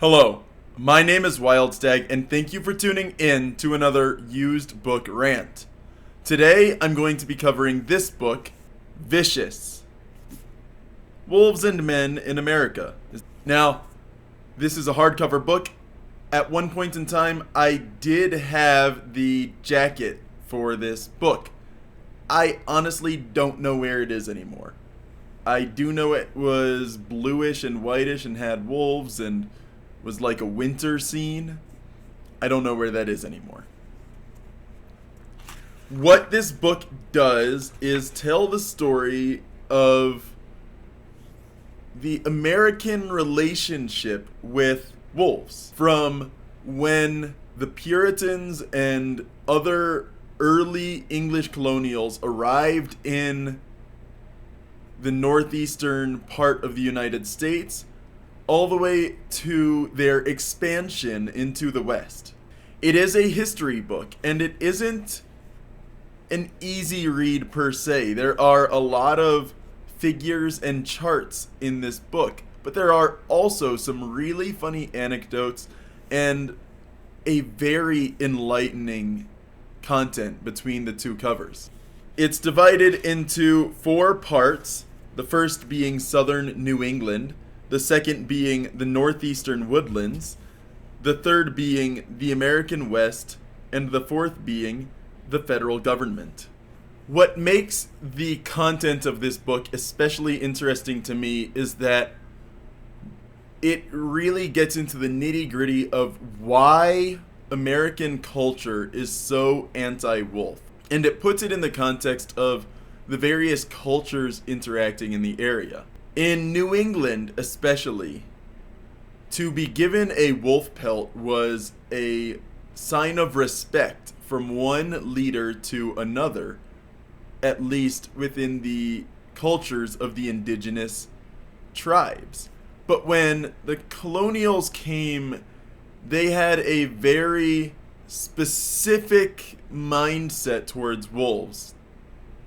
Hello, my name is Wildstag, and thank you for tuning in to another used book rant. Today, I'm going to be covering this book, Vicious: Wolves and Men in America. Now, this is a hardcover book. At one point in time, I did have the jacket for this book. I honestly don't know where it is anymore. I do know it was bluish and whitish and had wolves and was like a winter scene. I don't know where that is anymore. What this book does is tell the story of the American relationship with wolves from when the Puritans and other early English colonials arrived in the northeastern part of the United States all the way to their expansion into the West. It is a history book, and it isn't an easy read per se. There are a lot of figures and charts in this book, but there are also some really funny anecdotes and a very enlightening content between the two covers. It's divided into 4 parts, the first being Southern New England, the second being the Northeastern Woodlands, the third being the American West, and the fourth being the federal government. What makes the content of this book especially interesting to me is that it really gets into the nitty-gritty of why American culture is so anti-wolf. And it puts it in the context of the various cultures interacting in the area. In New England, especially, to be given a wolf pelt was a sign of respect from one leader to another, at least within the cultures of the indigenous tribes. But when the colonials came, they had a very specific mindset towards wolves.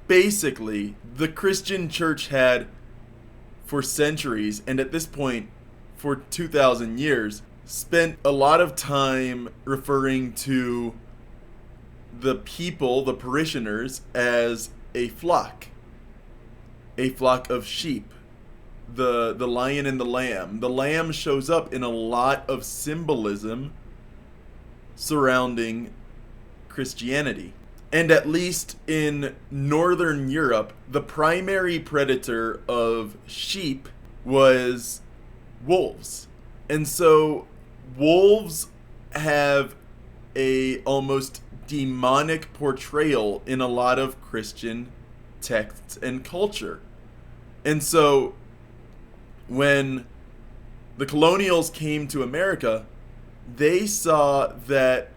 Basically, the Christian church had, for centuries, and at this point, for 2,000 years, spent a lot of time referring to the people, the parishioners, as a flock of sheep. The lion and the lamb. The lamb shows up in a lot of symbolism surrounding Christianity. And at least in Northern Europe, the primary predator of sheep was wolves. And so wolves have a almost demonic portrayal in a lot of Christian texts and culture. And so when the colonials came to America, they saw that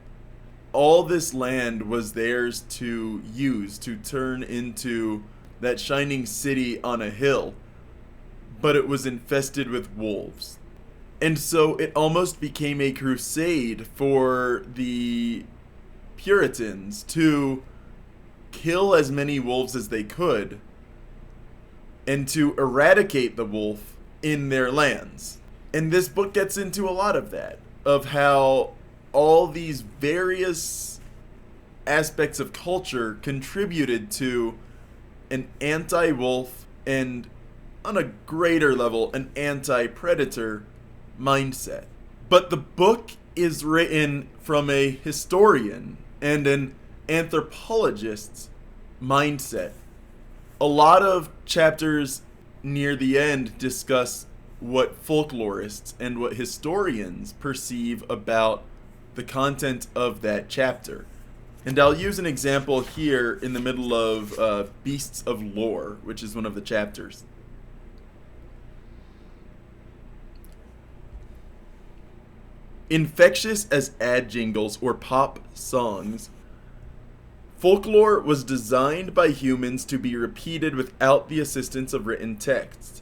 all this land was theirs to use, to turn into that shining city on a hill, but it was infested with wolves. And so it almost became a crusade for the Puritans to kill as many wolves as they could and to eradicate the wolf in their lands. And this book gets into a lot of that, of how all these various aspects of culture contributed to an anti-wolf and, on a greater level, an anti-predator mindset. But the book is written from a historian and an anthropologist's mindset. A lot of chapters near the end discuss what folklorists and what historians perceive about the content of that chapter. And I'll use an example here in the middle of Beasts of Lore, which is one of the chapters. Infectious as ad jingles or pop songs, folklore was designed by humans to be repeated without the assistance of written texts.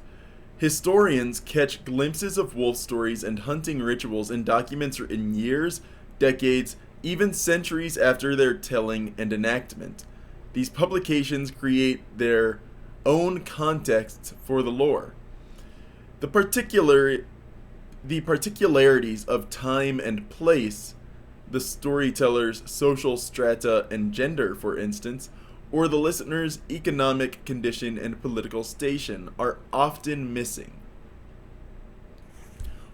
Historians catch glimpses of wolf stories and hunting rituals in documents written years, decades, even centuries after their telling and enactment. These publications create their own context for the lore. The particular the particularities of time and place, the storyteller's social strata and gender, for instance, or the listener's economic condition and political station, are often missing.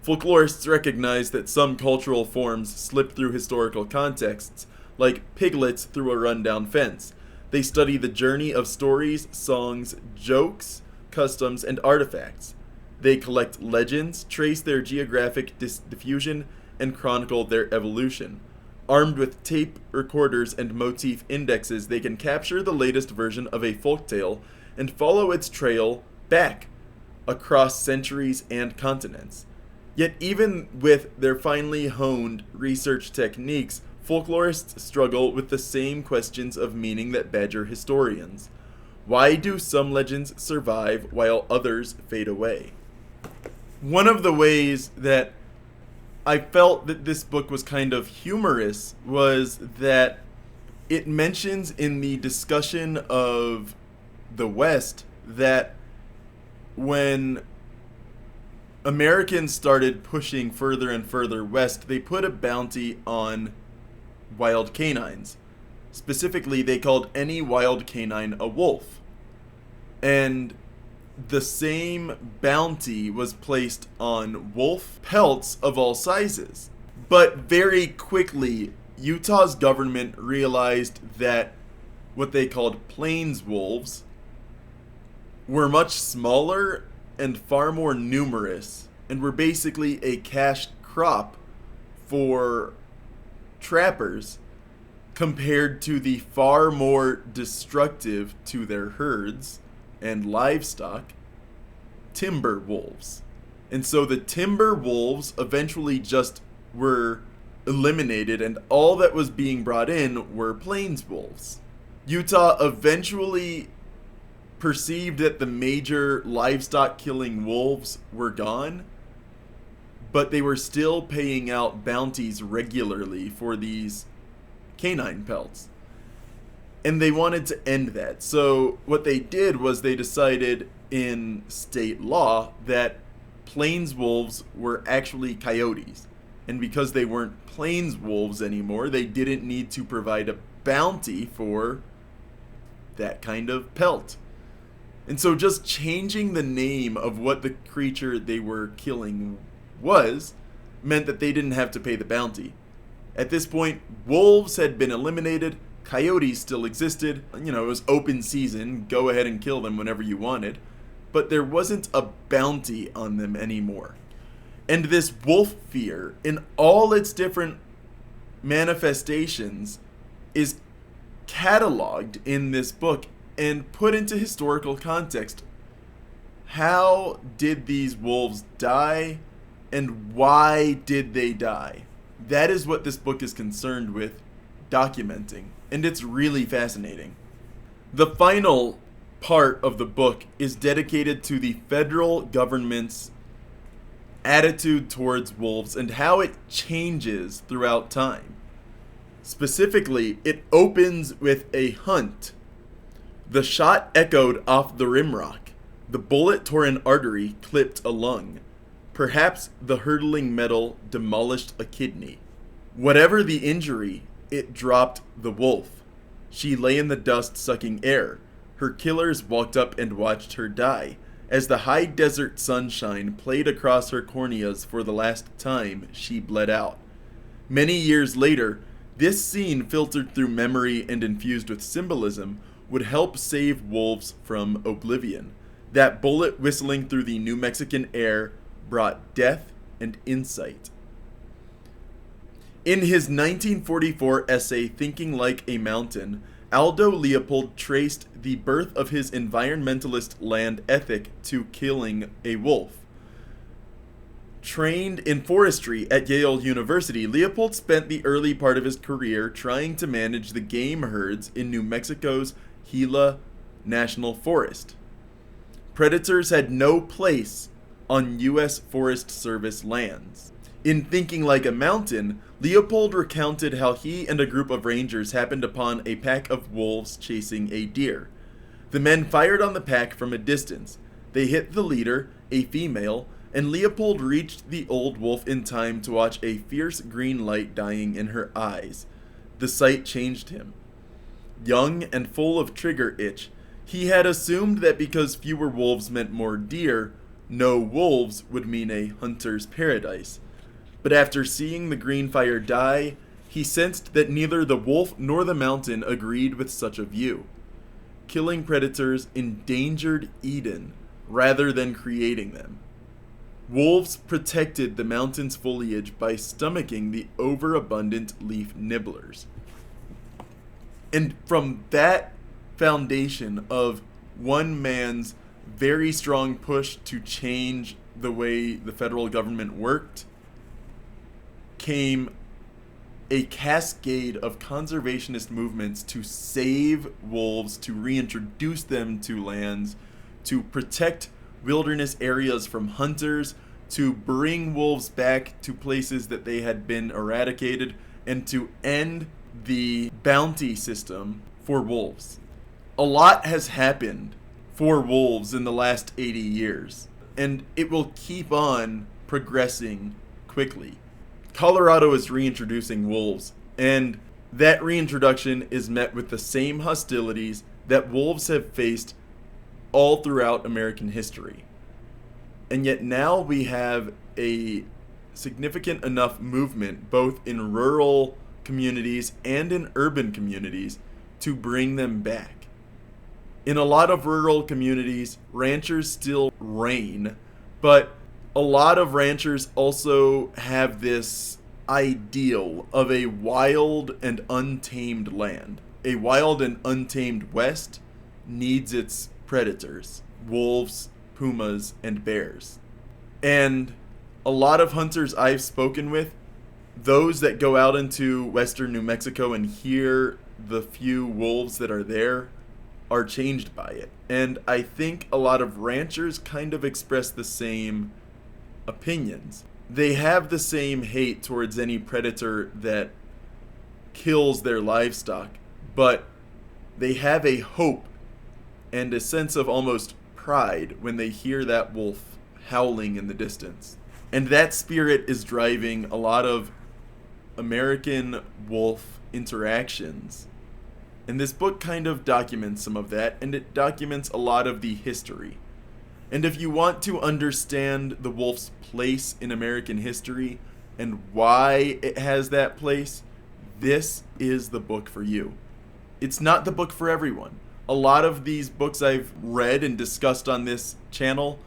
Folklorists recognize that some cultural forms slip through historical contexts, like piglets through a rundown fence. They study the journey of stories, songs, jokes, customs, and artifacts. They collect legends, trace their geographic diffusion, and chronicle their evolution. Armed with tape recorders and motif indexes, they can capture the latest version of a folktale and follow its trail back across centuries and continents. Yet even with their finely honed research techniques, folklorists struggle with the same questions of meaning that badger historians. Why do some legends survive while others fade away? One of the ways that I felt that this book was kind of humorous was that it mentions in the discussion of the West that when Americans started pushing further and further west, they put a bounty on wild canines. Specifically, they called any wild canine a wolf. And the same bounty was placed on wolf pelts of all sizes. But very quickly, Utah's government realized that what they called plains wolves were much smaller and far more numerous, and were basically a cash crop for trappers compared to the far more destructive to their herds and livestock timber wolves. And so the timber wolves eventually just were eliminated, and all that was being brought in were plains wolves. Utah eventually perceived that the major livestock killing wolves were gone, but they were still paying out bounties regularly for these canine pelts. And they wanted to end that. So what they did was they decided in state law that plains wolves were actually coyotes. And because they weren't plains wolves anymore, they didn't need to provide a bounty for that kind of pelt. And so just changing the name of what the creature they were killing was meant that they didn't have to pay the bounty. At this point, wolves had been eliminated, coyotes still existed. You know, it was open season, go ahead and kill them whenever you wanted. But there wasn't a bounty on them anymore. And this wolf fear, in all its different manifestations, is cataloged in this book and put into historical context. How did these wolves die, and why did they die? That is what this book is concerned with documenting, and it's really fascinating. The final part of the book is dedicated to the federal government's attitude towards wolves and how it changes throughout time. Specifically, it opens with a hunt. The shot echoed off the rimrock. The bullet tore an artery, clipped a lung. Perhaps the hurtling metal demolished a kidney. Whatever the injury, it dropped the wolf. She lay in the dust sucking air. Her killers walked up and watched her die. As the high desert sunshine played across her corneas for the last time, she bled out. Many years later, this scene, filtered through memory and infused with symbolism, would help save wolves from oblivion. That bullet whistling through the New Mexican air brought death and insight. In his 1944 essay, Thinking Like a Mountain, Aldo Leopold traced the birth of his environmentalist land ethic to killing a wolf. Trained in forestry at Yale University, Leopold spent the early part of his career trying to manage the game herds in New Mexico's Gila National Forest. Predators had no place on U.S. Forest Service lands. In Thinking Like a Mountain, Leopold recounted how he and a group of rangers happened upon a pack of wolves chasing a deer. The men fired on the pack from a distance. They hit the leader, a female, and Leopold reached the old wolf in time to watch a fierce green light dying in her eyes. The sight changed him. Young and full of trigger itch, he had assumed that because fewer wolves meant more deer, no wolves would mean a hunter's paradise. But after seeing the green fire die, he sensed that neither the wolf nor the mountain agreed with such a view. Killing predators endangered Eden rather than creating them. Wolves protected the mountain's foliage by stomaching the overabundant leaf nibblers. And from that foundation of one man's very strong push to change the way the federal government worked, came a cascade of conservationist movements to save wolves, to reintroduce them to lands, to protect wilderness areas from hunters, to bring wolves back to places that they had been eradicated, and to end the bounty system for wolves. A lot has happened for wolves in the last 80 years, and it will keep on progressing quickly. Colorado is reintroducing wolves, and that reintroduction is met with the same hostilities that wolves have faced all throughout American history. And yet now we have a significant enough movement, both in rural communities and in urban communities, to bring them back. In a lot of rural communities, ranchers still reign, but a lot of ranchers also have this ideal of a wild and untamed land. A wild and untamed West needs its predators, wolves, pumas, and bears. And a lot of hunters I've spoken with, those that go out into western New Mexico and hear the few wolves that are there, are changed by it. And I think a lot of ranchers kind of express the same opinions. They have the same hate towards any predator that kills their livestock, but they have a hope and a sense of almost pride when they hear that wolf howling in the distance. And that spirit is driving a lot of American wolf interactions. And this book kind of documents some of that, and it documents a lot of the history. And if you want to understand the wolf's place in American history and why it has that place, this is the book for you. It's not the book for everyone. A lot of these books I've read and discussed on this channel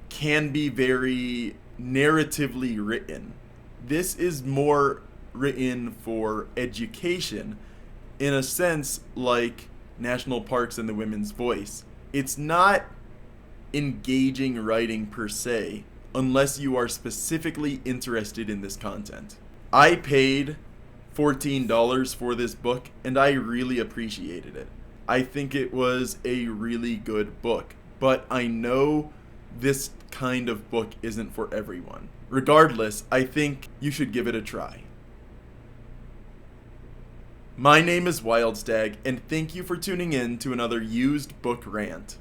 can be very narratively written. This is more written for education, in a sense like National Parks and the Women's Voice. It's not engaging writing per se, unless you are specifically interested in this content. I paid $14 for this book, and I really appreciated it. I think it was a really good book, but I know this kind of book isn't for everyone. Regardless, I think you should give it a try. My name is Wildstag, and thank you for tuning in to another used book rant.